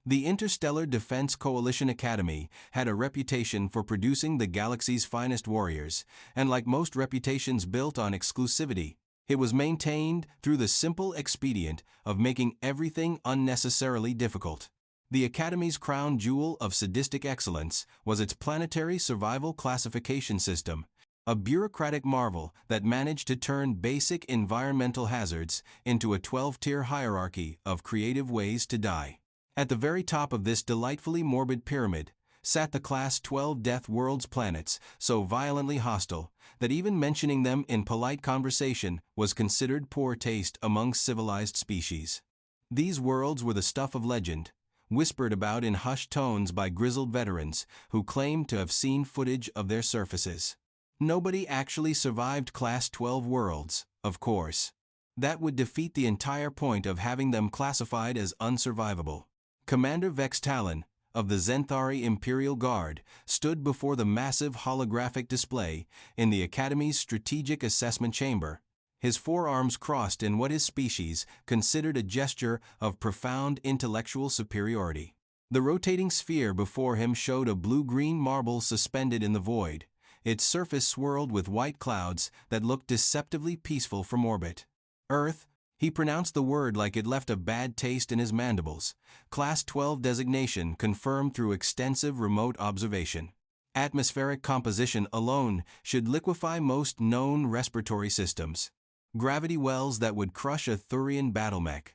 The Interstellar Defense Coalition Academy had a reputation for producing the galaxy's finest warriors, and like most reputations built on exclusivity, it was maintained through the simple expedient of making everything unnecessarily difficult. The Academy's crown jewel of sadistic excellence was its planetary survival classification system, a bureaucratic marvel that managed to turn basic environmental hazards into a 12-tier hierarchy of creative ways to die. At the very top of this delightfully morbid pyramid sat the Class XII Death World's planets, so violently hostile that even mentioning them in polite conversation was considered poor taste among civilized species. These worlds were the stuff of legend, whispered about in hushed tones by grizzled veterans who claimed to have seen footage of their surfaces. Nobody actually survived Class XII worlds, of course. That would defeat the entire point of having them classified as unsurvivable. Commander Vex Talon, of the Zenthari Imperial Guard, stood before the massive holographic display in the Academy's Strategic Assessment Chamber, his forearms crossed in what his species considered a gesture of profound intellectual superiority. The rotating sphere before him showed a blue-green marble suspended in the void, its surface swirled with white clouds that looked deceptively peaceful from orbit. Earth, he pronounced the word like it left a bad taste in his mandibles. Class XII designation confirmed through extensive remote observation. Atmospheric composition alone should liquefy most known respiratory systems. Gravity wells that would crush a Thurian battlemech.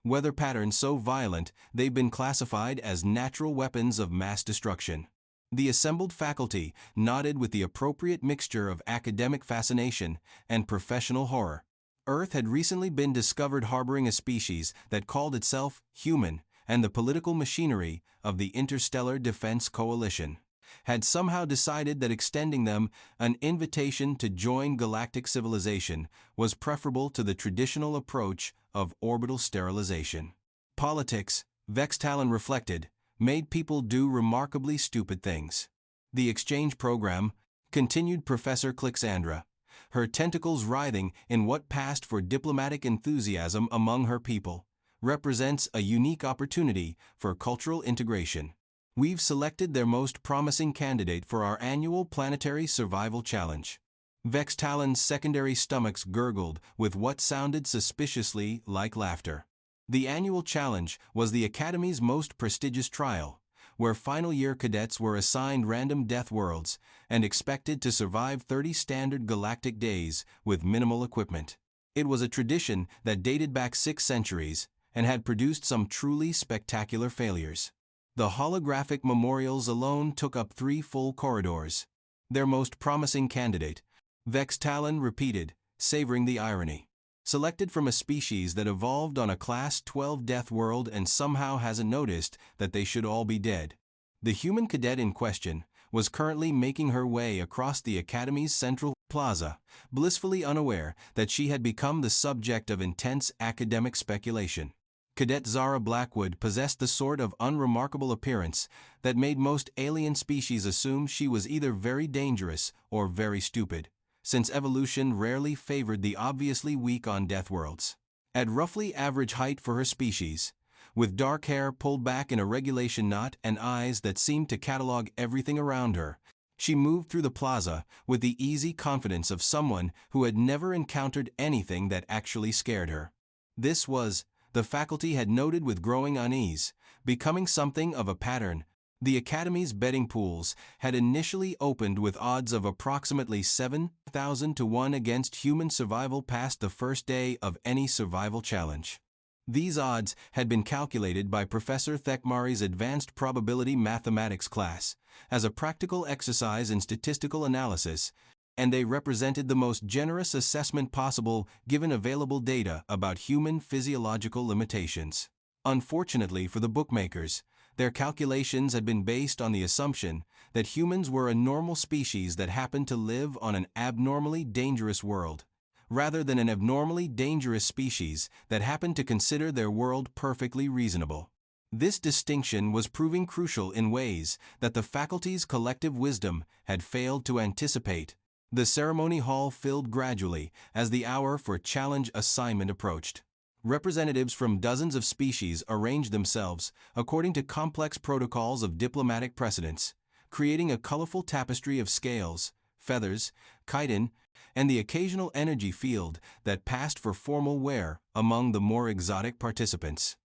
Weather patterns so violent they've been classified as natural weapons of mass destruction. The assembled faculty nodded with the appropriate mixture of academic fascination and professional horror. Earth had recently been discovered harboring a species that called itself human, and the political machinery of the Interstellar Defense Coalition had somehow decided that extending them an invitation to join galactic civilization was preferable to the traditional approach of orbital sterilization. Politics, Vex Talon reflected, made people do remarkably stupid things. The exchange program, continued Professor Clixandra, her tentacles writhing in what passed for diplomatic enthusiasm among her people, represents a unique opportunity for cultural integration. We've selected their most promising candidate for our annual Planetary Survival Challenge. Vex Talon's secondary stomachs gurgled with what sounded suspiciously like laughter. The annual challenge was the Academy's most prestigious trial, where final-year cadets were assigned random death worlds and expected to survive 30 standard galactic days with minimal equipment. It was a tradition that dated back 6 centuries and had produced some truly spectacular failures. The holographic memorials alone took up 3 full corridors. Their most promising candidate, Vex Talon repeated, savoring the irony. Selected from a species that evolved on a Class XII Death World and somehow hasn't noticed that they should all be dead. The human cadet in question was currently making her way across the Academy's central plaza, blissfully unaware that she had become the subject of intense academic speculation. Cadet Zara Blackwood possessed the sort of unremarkable appearance that made most alien species assume she was either very dangerous or very stupid, since evolution rarely favored the obviously weak on death worlds. At roughly average height for her species, with dark hair pulled back in a regulation knot and eyes that seemed to catalog everything around her, she moved through the plaza with the easy confidence of someone who had never encountered anything that actually scared her. This was, the faculty had noted with growing unease, becoming something of a pattern. The Academy's betting pools had initially opened with odds of approximately 7,000 to 1 against human survival past the first day of any survival challenge. These odds had been calculated by Professor Thekmari's Advanced Probability Mathematics class as a practical exercise in statistical analysis, and they represented the most generous assessment possible given available data about human physiological limitations. Unfortunately for the bookmakers, their calculations had been based on the assumption that humans were a normal species that happened to live on an abnormally dangerous world, rather than an abnormally dangerous species that happened to consider their world perfectly reasonable. This distinction was proving crucial in ways that the faculty's collective wisdom had failed to anticipate. The ceremony hall filled gradually as the hour for challenge assignment approached. Representatives from dozens of species arranged themselves according to complex protocols of diplomatic precedence, creating a colorful tapestry of scales, feathers, chitin, and the occasional energy field that passed for formal wear among the more exotic participants.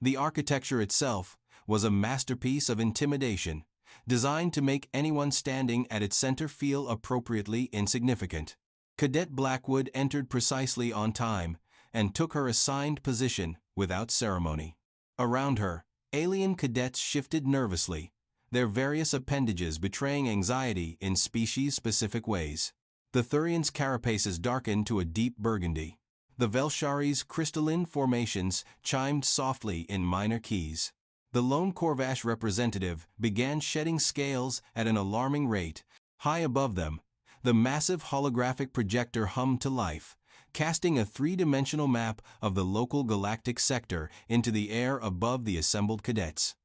The architecture itself was a masterpiece of intimidation, designed to make anyone standing at its center feel appropriately insignificant. Cadet Blackwood entered precisely on time and took her assigned position without ceremony. Around her, alien cadets shifted nervously, their various appendages betraying anxiety in species-specific ways. The Thurians' carapaces darkened to a deep burgundy. The Velshari's crystalline formations chimed softly in minor keys. The lone Corvash representative began shedding scales at an alarming rate. High above them, the massive holographic projector hummed to life, casting a three-dimensional map of the local galactic sector into the air above the assembled cadets.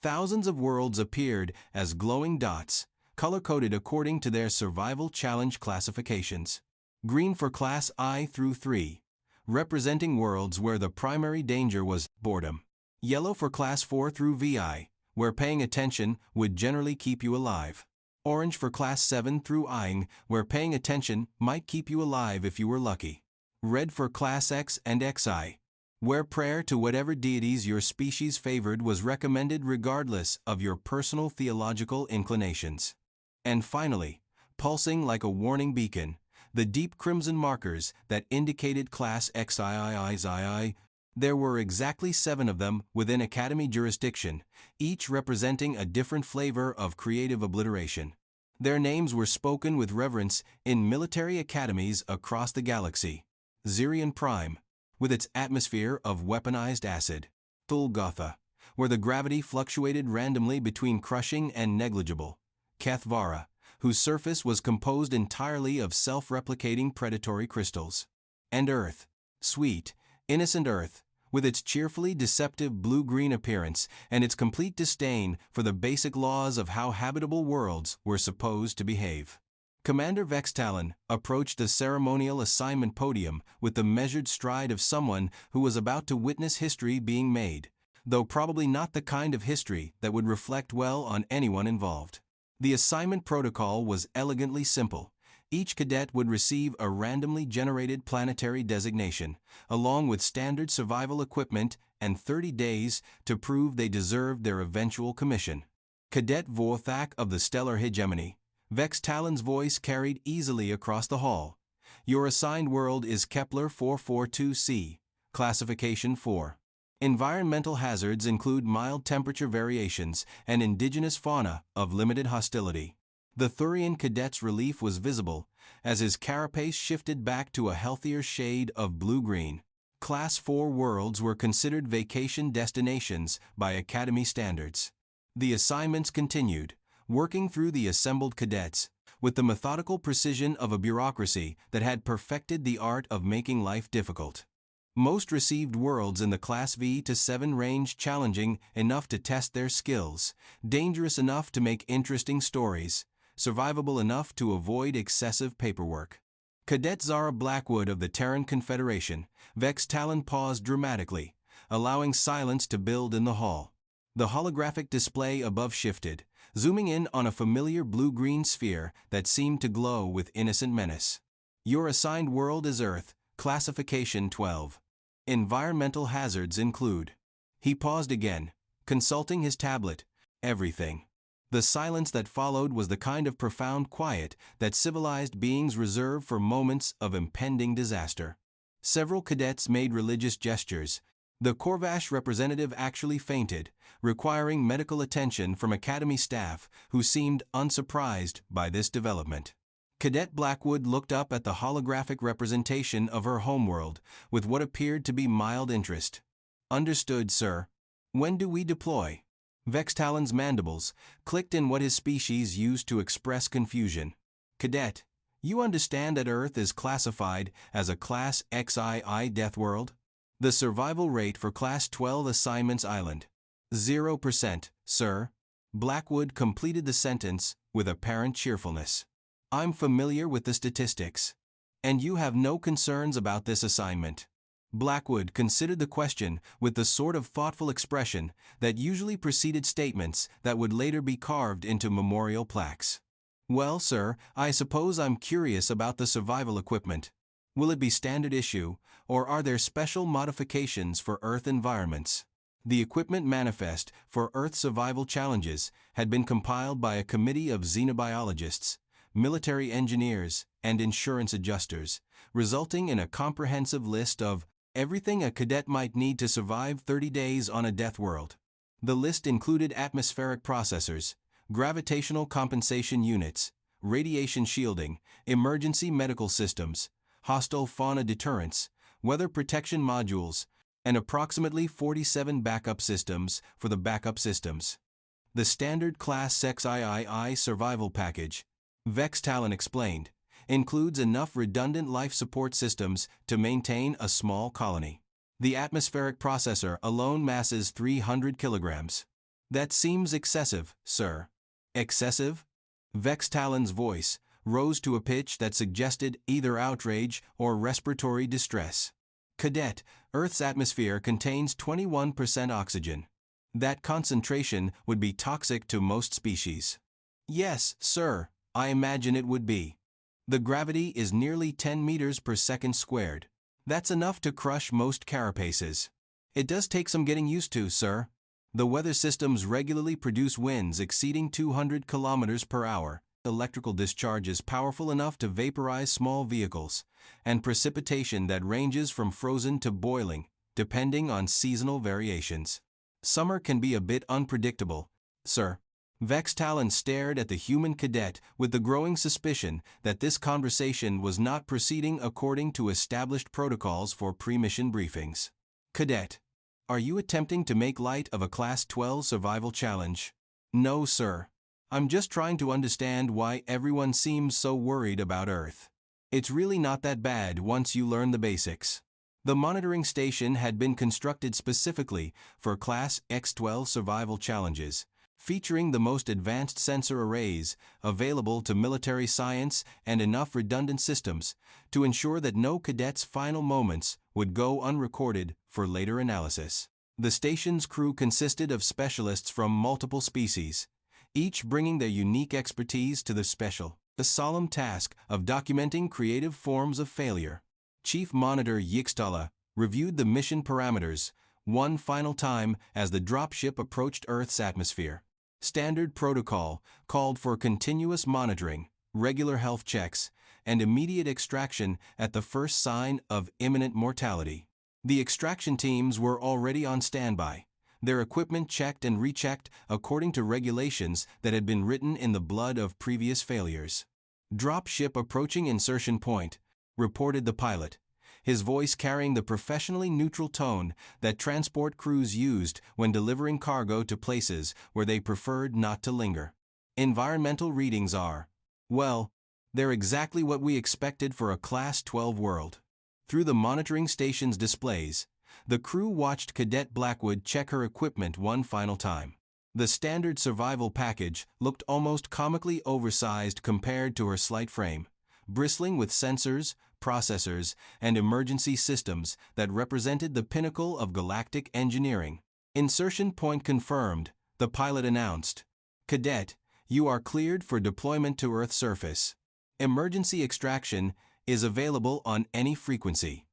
Thousands of worlds appeared as glowing dots, color-coded according to their survival challenge classifications. Green for Class I through III, representing worlds where the primary danger was boredom. Yellow for Class IV through VI, where paying attention would generally keep you alive. Orange for Class VII through IX, where paying attention might keep you alive if you were lucky. Red for Class X and XI, where prayer to whatever deities your species favored was recommended regardless of your personal theological inclinations. And finally, pulsing like a warning beacon, the deep crimson markers that indicated Class XII. There were exactly 7 of them within Academy jurisdiction, each representing a different flavor of creative obliteration. Their names were spoken with reverence in military academies across the galaxy. Zirion Prime, with its atmosphere of weaponized acid. Thulgotha, where the gravity fluctuated randomly between crushing and negligible. Kethvara, whose surface was composed entirely of self-replicating predatory crystals. And Earth, sweet, innocent Earth, with its cheerfully deceptive blue-green appearance and its complete disdain for the basic laws of how habitable worlds were supposed to behave. Commander Vextalon approached the ceremonial assignment podium with the measured stride of someone who was about to witness history being made, though probably not the kind of history that would reflect well on anyone involved. The assignment protocol was elegantly simple. Each cadet would receive a randomly generated planetary designation, along with standard survival equipment and 30 days to prove they deserved their eventual commission. Cadet Vorthak of the Stellar Hegemony, Vextalon's voice carried easily across the hall. Your assigned world is Kepler 442c, Classification 4. Environmental hazards include mild temperature variations and indigenous fauna of limited hostility. The Thurian cadet's relief was visible, as his carapace shifted back to a healthier shade of blue-green. Class 4 worlds were considered vacation destinations by Academy standards. The assignments continued, working through the assembled cadets, with the methodical precision of a bureaucracy that had perfected the art of making life difficult. Most received worlds in the Class V to 7 range challenging enough to test their skills, dangerous enough to make interesting stories, survivable enough to avoid excessive paperwork. Cadet Zara Blackwood of the Terran Confederation, Vextalon paused dramatically, allowing silence to build in the hall. The holographic display above shifted, zooming in on a familiar blue-green sphere that seemed to glow with innocent menace. Your assigned world is Earth, Classification 12. Environmental hazards include. He paused again, consulting his tablet. Everything. The silence that followed was the kind of profound quiet that civilized beings reserve for moments of impending disaster. Several cadets made religious gestures. The Corvash representative actually fainted, requiring medical attention from Academy staff who seemed unsurprised by this development. Cadet Blackwood looked up at the holographic representation of her homeworld with what appeared to be mild interest. Understood, sir. When do we deploy? Vextalon's mandibles clicked in what his species used to express confusion. Cadet, you understand that Earth is classified as a Class XII Death World? The survival rate for Class 12 Assignments Island. 0%, sir. Blackwood completed the sentence with apparent cheerfulness. I'm familiar with the statistics. And you have no concerns about this assignment. Blackwood considered the question with the sort of thoughtful expression that usually preceded statements that would later be carved into memorial plaques. Well, sir, I suppose I'm curious about the survival equipment. Will it be standard issue, or are there special modifications for Earth environments? The equipment manifest for Earth survival challenges had been compiled by a committee of xenobiologists, military engineers, and insurance adjusters, resulting in a comprehensive list of everything a cadet might need to survive 30 days on a death world. The list included atmospheric processors, gravitational compensation units, radiation shielding, emergency medical systems, hostile fauna deterrence, weather protection modules, and approximately 47 backup systems for the backup systems. The standard Class XII survival package, Vextalon explained, includes enough redundant life support systems to maintain a small colony. The atmospheric processor alone masses 300 kilograms. That seems excessive, sir. Excessive? Vextalon's voice rose to a pitch that suggested either outrage or respiratory distress. Cadet, Earth's atmosphere contains 21% oxygen. That concentration would be toxic to most species. Yes, sir, I imagine it would be. The gravity is nearly 10 meters per second squared. That's enough to crush most carapaces. It does take some getting used to, sir. The weather systems regularly produce winds exceeding 200 kilometers per hour, electrical discharges powerful enough to vaporize small vehicles, and precipitation that ranges from frozen to boiling, depending on seasonal variations. Summer can be a bit unpredictable, sir. Vextalon stared at the human cadet with the growing suspicion that this conversation was not proceeding according to established protocols for pre-mission briefings. Cadet, are you attempting to make light of a Class XII survival challenge? No, sir. I'm just trying to understand why everyone seems so worried about Earth. It's really not that bad once you learn the basics. The monitoring station had been constructed specifically for Class XII survival challenges, featuring the most advanced sensor arrays available to military science and enough redundant systems to ensure that no cadet's final moments would go unrecorded for later analysis. The station's crew consisted of specialists from multiple species, each bringing their unique expertise to the solemn task of documenting creative forms of failure. Chief Monitor Yixtala reviewed the mission parameters one final time as the dropship approached Earth's atmosphere. Standard protocol called for continuous monitoring, regular health checks, and immediate extraction at the first sign of imminent mortality. The extraction teams were already on standby, their equipment checked and rechecked according to regulations that had been written in the blood of previous failures. Dropship approaching insertion point, reported the pilot, his voice carrying the professionally neutral tone that transport crews used when delivering cargo to places where they preferred not to linger. Environmental readings are, well, they're exactly what we expected for a Class XII world. Through the monitoring station's displays, the crew watched Cadet Blackwood check her equipment one final time. The standard survival package looked almost comically oversized compared to her slight frame, bristling with sensors, processors, and emergency systems that represented the pinnacle of galactic engineering. Insertion point confirmed, the pilot announced. Cadet, you are cleared for deployment to Earth's surface. Emergency extraction is available on any frequency.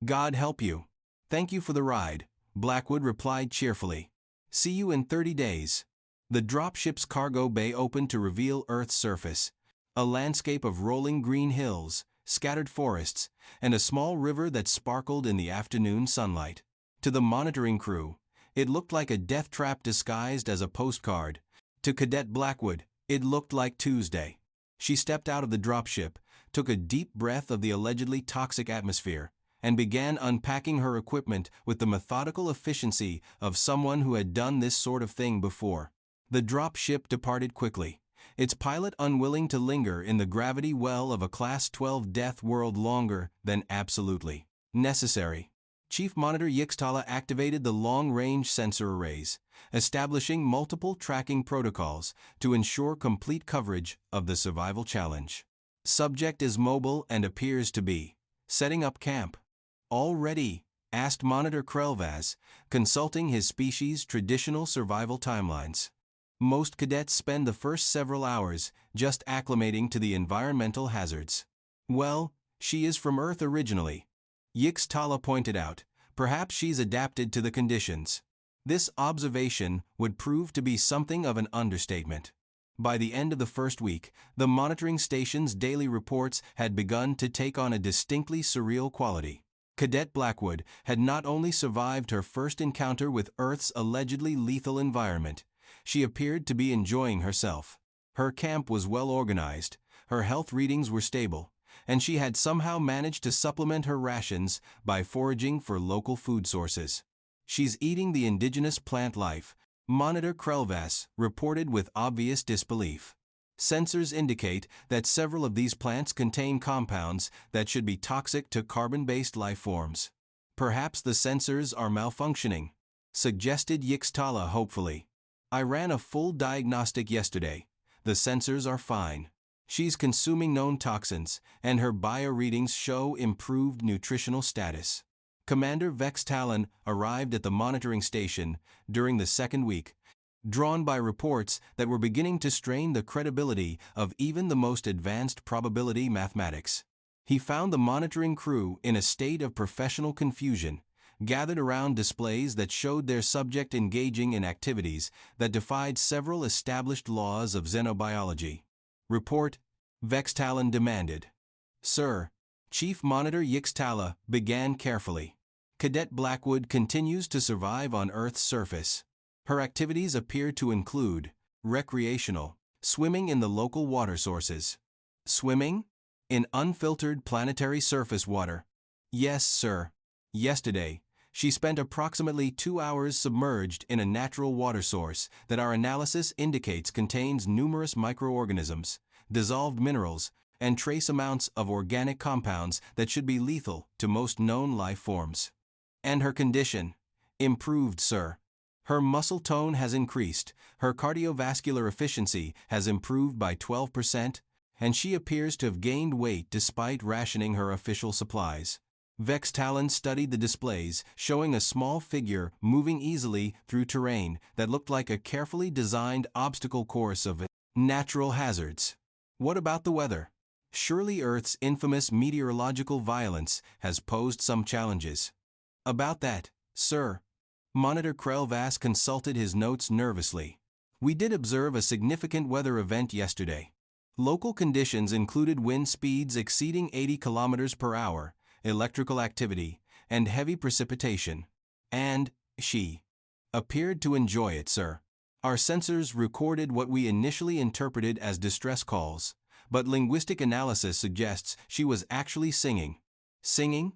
God help you. Thank you for the ride, Blackwood replied cheerfully. See you in 30 days. The dropship's cargo bay opened to reveal Earth's surface, a landscape of rolling green hills, scattered forests, and a small river that sparkled in the afternoon sunlight. To the monitoring crew, it looked like a death trap disguised as a postcard. To Cadet Blackwood, it looked like Tuesday. She stepped out of the dropship, took a deep breath of the allegedly toxic atmosphere, and began unpacking her equipment with the methodical efficiency of someone who had done this sort of thing before. The dropship departed quickly, its pilot unwilling to linger in the gravity well of a Class XII Death World longer than absolutely necessary. Chief Monitor Yixtala activated the long-range sensor arrays, establishing multiple tracking protocols to ensure complete coverage of the survival challenge. Subject is mobile and appears to be setting up camp. All ready, asked Monitor Krelvas, consulting his species' traditional survival timelines. Most cadets spend the first several hours just acclimating to the environmental hazards. Well, she is from Earth originally, Yix-Tala pointed out. Perhaps she's adapted to the conditions. This observation would prove to be something of an understatement. By the end of the first week, the monitoring station's daily reports had begun to take on a distinctly surreal quality. Cadet Blackwood had not only survived her first encounter with Earth's allegedly lethal environment, she appeared to be enjoying herself. Her camp was well organized, her health readings were stable, and she had somehow managed to supplement her rations by foraging for local food sources. She's eating the indigenous plant life, Monitor Krelvas reported with obvious disbelief. Sensors indicate that several of these plants contain compounds that should be toxic to carbon-based life forms. Perhaps the sensors are malfunctioning, suggested Yix-Tala hopefully. I ran a full diagnostic yesterday. The sensors are fine. She's consuming known toxins, and her bio-readings show improved nutritional status. Commander Vex Talon arrived at the monitoring station during the second week, drawn by reports that were beginning to strain the credibility of even the most advanced probability mathematics. He found the monitoring crew in a state of professional confusion, gathered around displays that showed their subject engaging in activities that defied several established laws of xenobiology. Report, Vex Talon demanded. Sir, Chief Monitor Yix-Tala began carefully. Cadet Blackwood continues to survive on Earth's surface. Her activities appear to include recreational, swimming in the local water sources. Swimming? In unfiltered planetary surface water. Yes, sir. Yesterday, she spent approximately 2 hours submerged in a natural water source that our analysis indicates contains numerous microorganisms, dissolved minerals, and trace amounts of organic compounds that should be lethal to most known life forms. And her condition? Improved, sir. Her muscle tone has increased, her cardiovascular efficiency has improved by 12%, and she appears to have gained weight despite rationing her official supplies. Vex Talon studied the displays, showing a small figure moving easily through terrain that looked like a carefully designed obstacle course of natural hazards. What about the weather? Surely Earth's infamous meteorological violence has posed some challenges. About that, sir. Monitor Krelvas consulted his notes nervously. We did observe a significant weather event yesterday. Local conditions included wind speeds exceeding 80 kilometers per hour, electrical activity, and heavy precipitation. And she appeared to enjoy it, sir. Our sensors recorded what we initially interpreted as distress calls, but linguistic analysis suggests she was actually singing. Singing?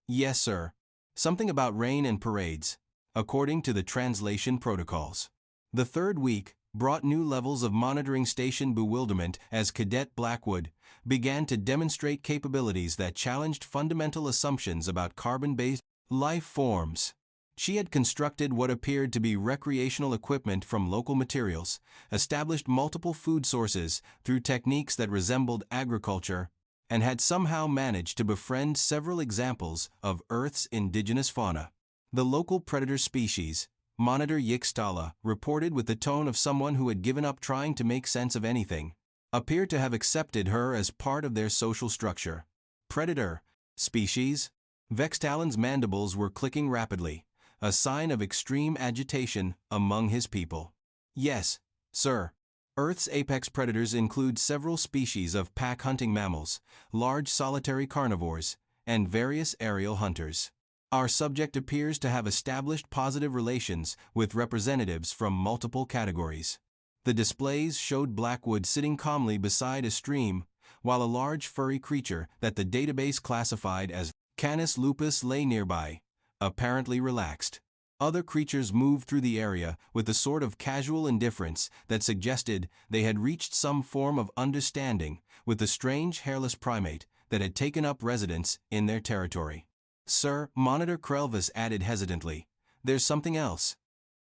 Yes, sir. Something about rain and parades, according to the translation protocols. The third week brought new levels of monitoring station bewilderment as Cadet Blackwood began to demonstrate capabilities that challenged fundamental assumptions about carbon-based life forms. She had constructed what appeared to be recreational equipment from local materials, established multiple food sources through techniques that resembled agriculture, and had somehow managed to befriend several examples of Earth's indigenous fauna. The local predator species, Monitor Yix-Tala reported with the tone of someone who had given up trying to make sense of anything, appeared to have accepted her as part of their social structure. Predator species? Vex Talon's mandibles were clicking rapidly, a sign of extreme agitation among his people. Yes, sir. Earth's apex predators include several species of pack-hunting mammals, large solitary carnivores, and various aerial hunters. Our subject appears to have established positive relations with representatives from multiple categories. The displays showed Blackwood sitting calmly beside a stream, while a large furry creature that the database classified as Canis lupus lay nearby, apparently relaxed. Other creatures moved through the area with a sort of casual indifference that suggested they had reached some form of understanding with the strange hairless primate that had taken up residence in their territory. Sir, Monitor Krelvas added hesitantly, there's something else.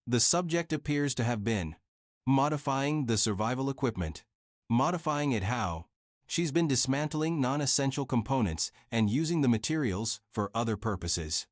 The subject appears to have been modifying the survival equipment. Modifying it how? She's been dismantling non-essential components and using the materials for other purposes.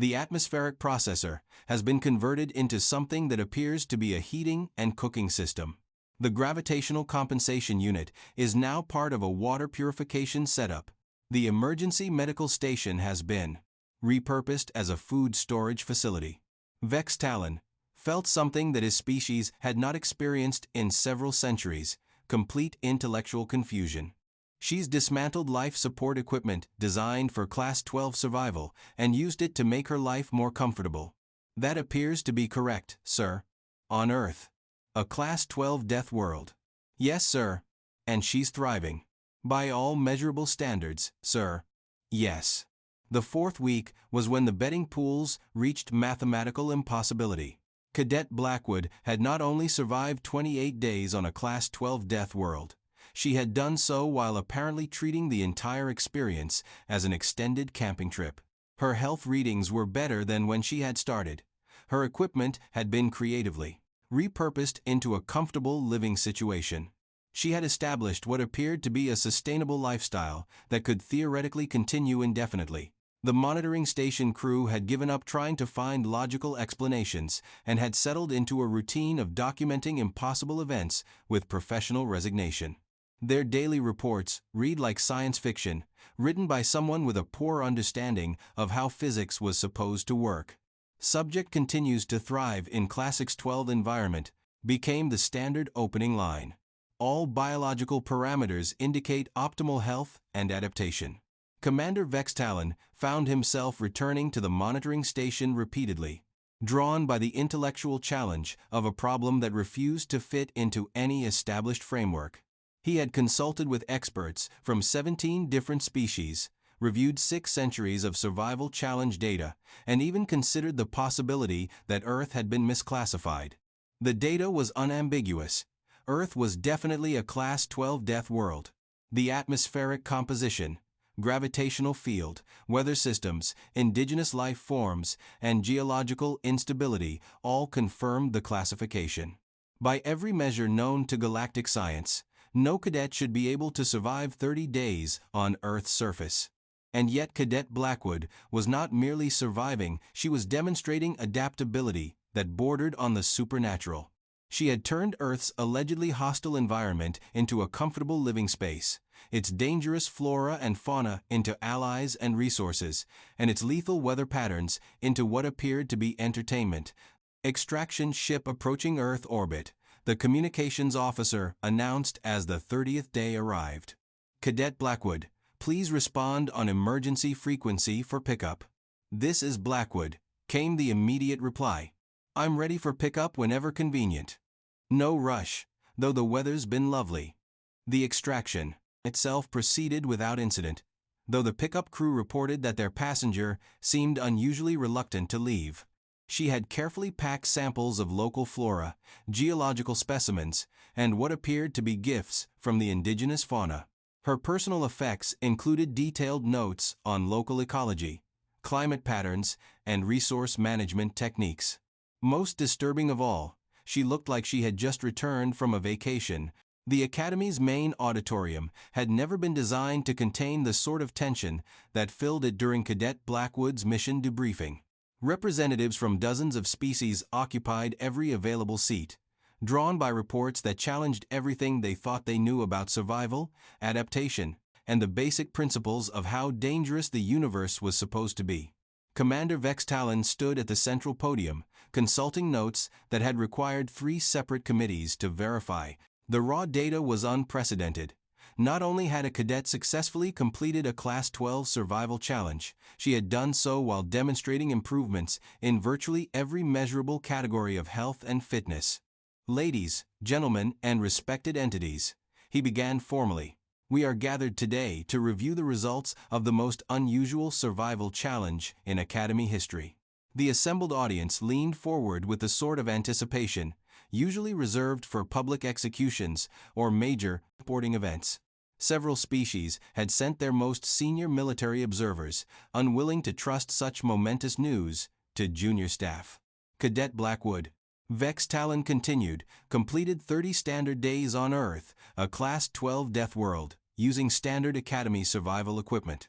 The atmospheric processor has been converted into something that appears to be a heating and cooking system. The gravitational compensation unit is now part of a water purification setup. The emergency medical station has been repurposed as a food storage facility. Vex Talon felt something that his species had not experienced in several centuries: complete intellectual confusion. She's dismantled life support equipment designed for Class 12 survival and used it to make her life more comfortable. That appears to be correct, sir. On Earth. A Class 12 Death World. Yes, sir. And she's thriving. By all measurable standards, sir. Yes. The fourth week was when the betting pools reached mathematical impossibility. Cadet Blackwood had not only survived 28 days on a Class 12 Death World, she had done so while apparently treating the entire experience as an extended camping trip. Her health readings were better than when she had started. Her equipment had been creatively repurposed into a comfortable living situation. She had established what appeared to be a sustainable lifestyle that could theoretically continue indefinitely. The monitoring station crew had given up trying to find logical explanations and had settled into a routine of documenting impossible events with professional resignation. Their daily reports read like science fiction, written by someone with a poor understanding of how physics was supposed to work. Subject continues to thrive in Class X-12 environment became the standard opening line. All biological parameters indicate optimal health and adaptation. Commander Vex Talon found himself returning to the monitoring station repeatedly, drawn by the intellectual challenge of a problem that refused to fit into any established framework. He had consulted with experts from 17 different species, reviewed 6 centuries of survival challenge data, and even considered the possibility that Earth had been misclassified. The data was unambiguous. Earth was definitely a Class 12 Death World. The atmospheric composition, gravitational field, weather systems, indigenous life forms, and geological instability all confirmed the classification. By every measure known to galactic science, no cadet should be able to survive 30 days on Earth's surface. And yet Cadet Blackwood was not merely surviving, she was demonstrating adaptability that bordered on the supernatural. She had turned Earth's allegedly hostile environment into a comfortable living space, its dangerous flora and fauna into allies and resources, and its lethal weather patterns into what appeared to be entertainment. Extraction ship approaching Earth orbit. The communications officer announced as the 30th day arrived. Cadet Blackwood, please respond on emergency frequency for pickup. This is Blackwood, came the immediate reply. I'm ready for pickup whenever convenient. No rush, though the weather's been lovely. The extraction itself proceeded without incident, though the pickup crew reported that their passenger seemed unusually reluctant to leave. She had carefully packed samples of local flora, geological specimens, and what appeared to be gifts from the indigenous fauna. Her personal effects included detailed notes on local ecology, climate patterns, and resource management techniques. Most disturbing of all, she looked like she had just returned from a vacation. The Academy's main auditorium had never been designed to contain the sort of tension that filled it during Cadet Blackwood's mission debriefing. Representatives from dozens of species occupied every available seat, drawn by reports that challenged everything they thought they knew about survival, adaptation, and the basic principles of how dangerous the universe was supposed to be. Commander Vex Talon stood at the central podium, consulting notes that had required 3 separate committees to verify. The raw data was unprecedented. Not only had a cadet successfully completed a Class 12 survival challenge, she had done so while demonstrating improvements in virtually every measurable category of health and fitness. Ladies, gentlemen, and respected entities, he began formally. We are gathered today to review the results of the most unusual survival challenge in Academy history. The assembled audience leaned forward with the sort of anticipation usually reserved for public executions or major sporting events. Several species had sent their most senior military observers, unwilling to trust such momentous news, to junior staff. Cadet Blackwood. Vex Talon continued, completed 30 standard days on Earth, a Class 12 Death World, using standard Academy survival equipment.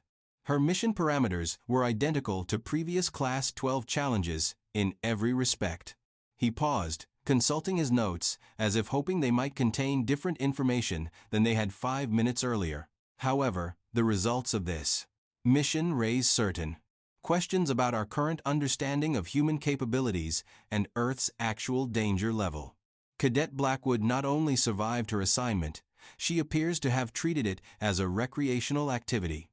Her mission parameters were identical to previous Class 12 challenges in every respect. He paused, consulting his notes, as if hoping they might contain different information than they had 5 minutes earlier. However, the results of this mission raise certain questions about our current understanding of human capabilities and Earth's actual danger level. Cadet Blackwood not only survived her assignment, she appears to have treated it as a recreational activity.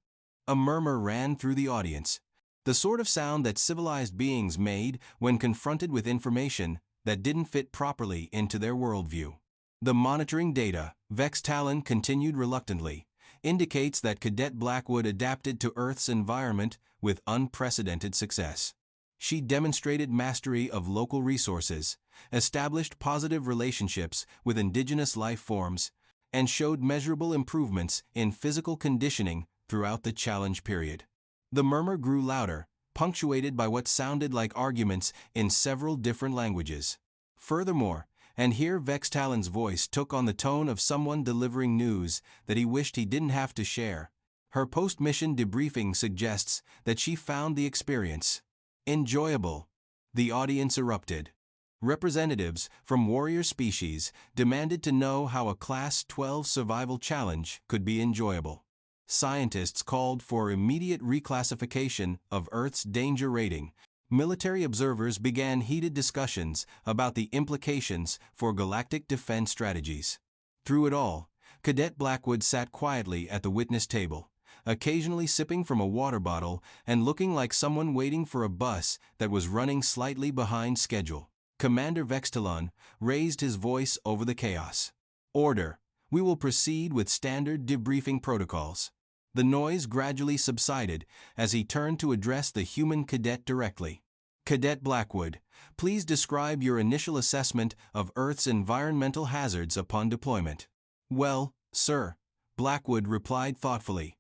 A murmur ran through the audience, the sort of sound that civilized beings made when confronted with information that didn't fit properly into their worldview. The monitoring data, Vex Talon continued reluctantly, indicates that Cadet Blackwood adapted to Earth's environment with unprecedented success. She demonstrated mastery of local resources, established positive relationships with indigenous life forms, and showed measurable improvements in physical conditioning throughout the challenge period. The murmur grew louder, punctuated by what sounded like arguments in several different languages. Furthermore, and here Vex Talon's voice took on the tone of someone delivering news that he wished he didn't have to share. Her post-mission debriefing suggests that she found the experience enjoyable. The audience erupted. Representatives from warrior species demanded to know how a Class 12 survival challenge could be enjoyable. Scientists called for immediate reclassification of Earth's danger rating. Military observers began heated discussions about the implications for galactic defense strategies. Through it all, Cadet Blackwood sat quietly at the witness table, occasionally sipping from a water bottle and looking like someone waiting for a bus that was running slightly behind schedule. Commander Vex Talon raised his voice over the chaos. "Order. We will proceed with standard debriefing protocols." The noise gradually subsided as he turned to address the human cadet directly. "Cadet Blackwood, please describe your initial assessment of Earth's environmental hazards upon deployment." "Well, sir," Blackwood replied thoughtfully.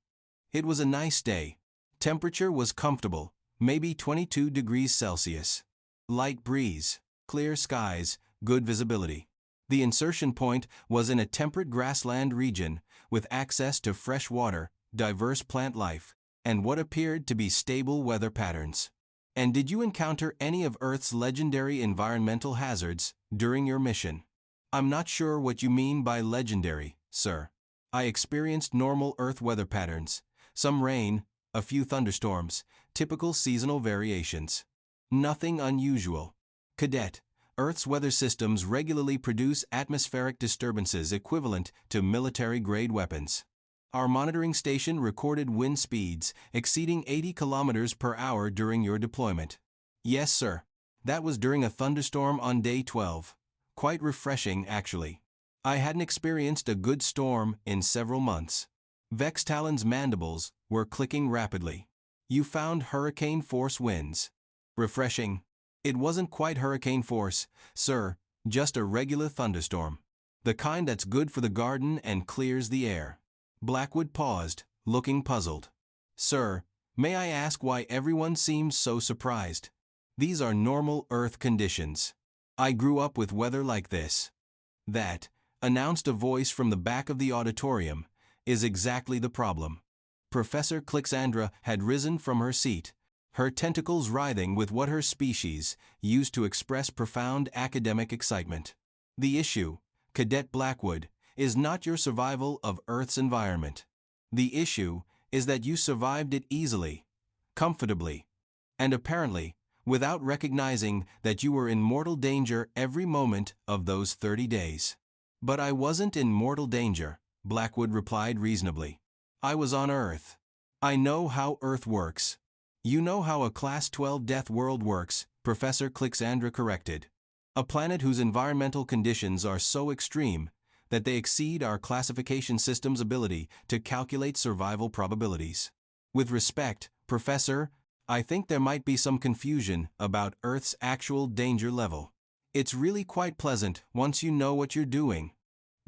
"It was a nice day. Temperature was comfortable, maybe 22 degrees Celsius. Light breeze, clear skies, good visibility. The insertion point was in a temperate grassland region with access to fresh water, diverse plant life, and what appeared to be stable weather patterns." "And did you encounter any of Earth's legendary environmental hazards during your mission?" "I'm not sure what you mean by legendary, sir. I experienced normal Earth weather patterns, some rain, a few thunderstorms, typical seasonal variations. Nothing unusual." "Cadet, Earth's weather systems regularly produce atmospheric disturbances equivalent to military-grade weapons. Our monitoring station recorded wind speeds exceeding 80 kilometers per hour during your deployment." "Yes, sir. That was during a thunderstorm on day 12. Quite refreshing, actually. I hadn't experienced a good storm in several months." Vex Talon's mandibles were clicking rapidly. "You found hurricane-force winds. Refreshing. It wasn't quite hurricane force, sir, just a regular thunderstorm. The kind that's good for the garden and clears the air." Blackwood paused, looking puzzled. "Sir, may I ask why everyone seems so surprised? These are normal Earth conditions. I grew up with weather like this." "That," announced a voice from the back of the auditorium, "is exactly the problem." Professor Clixandra had risen from her seat, her tentacles writhing with what her species used to express profound academic excitement. "The issue, Cadet Blackwood, is not your survival of Earth's environment. The issue is that you survived it easily, comfortably, and apparently without recognizing that you were in mortal danger every moment of those 30 days. "But I wasn't in mortal danger," Blackwood replied reasonably. "I was on Earth. I know how Earth works." "You know how a Class 12 Death World works," Professor Clixandra corrected. "A planet whose environmental conditions are so extreme that they exceed our classification system's ability to calculate survival probabilities. With respect, Professor, I think there might be some confusion about Earth's actual danger level. It's really quite pleasant once you know what you're doing."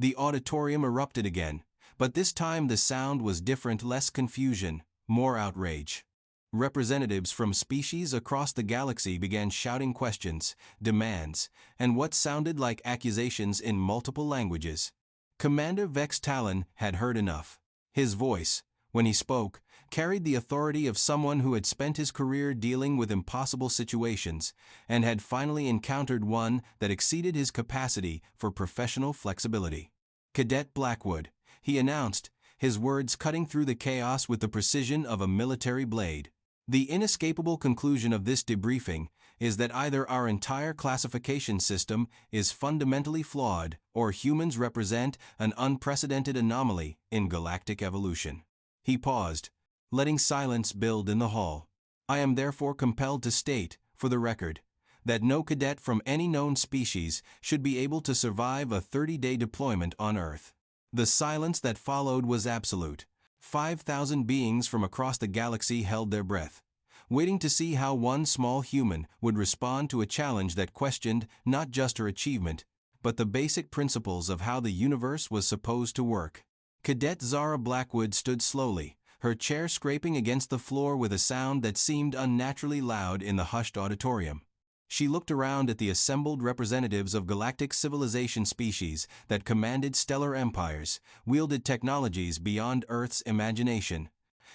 The auditorium erupted again, but this time the sound was different, less confusion, more outrage. Representatives from species across the galaxy began shouting questions, demands, and what sounded like accusations in multiple languages. Commander Vex Talon had heard enough. His voice, when he spoke, carried the authority of someone who had spent his career dealing with impossible situations and had finally encountered one that exceeded his capacity for professional flexibility. "Cadet Blackwood," he announced, his words cutting through the chaos with the precision of a military blade. "The inescapable conclusion of this debriefing is that either our entire classification system is fundamentally flawed or humans represent an unprecedented anomaly in galactic evolution." He paused, letting silence build in the hall. "I am therefore compelled to state, for the record, that no cadet from any known species should be able to survive a 30-day deployment on Earth." The silence that followed was absolute. 5,000 beings from across the galaxy held their breath, waiting to see how one small human would respond to a challenge that questioned not just her achievement, but the basic principles of how the universe was supposed to work. Cadet Zara Blackwood stood slowly, her chair scraping against the floor with a sound that seemed unnaturally loud in the hushed auditorium. She looked around at the assembled representatives of galactic civilization species that commanded stellar empires, wielded technologies beyond Earth's imagination,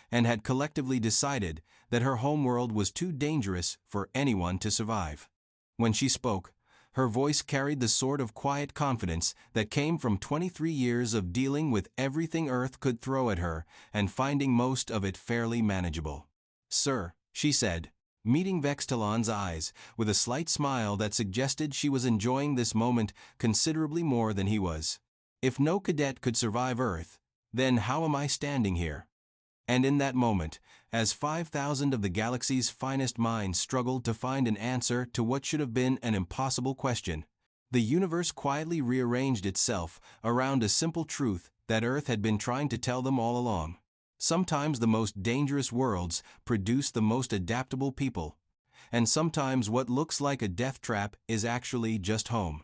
and had collectively decided that her homeworld was too dangerous for anyone to survive. When she spoke, her voice carried the sort of quiet confidence that came from 23 years of dealing with everything Earth could throw at her and finding most of it fairly manageable. "Sir," she said, meeting Vextalon's eyes with a slight smile that suggested she was enjoying this moment considerably more than he was. "If no cadet could survive Earth, then how am I standing here?" And in that moment, as 5,000 of the galaxy's finest minds struggled to find an answer to what should have been an impossible question, the universe quietly rearranged itself around a simple truth that Earth had been trying to tell them all along. Sometimes the most dangerous worlds produce the most adaptable people, and sometimes what looks like a death trap is actually just home.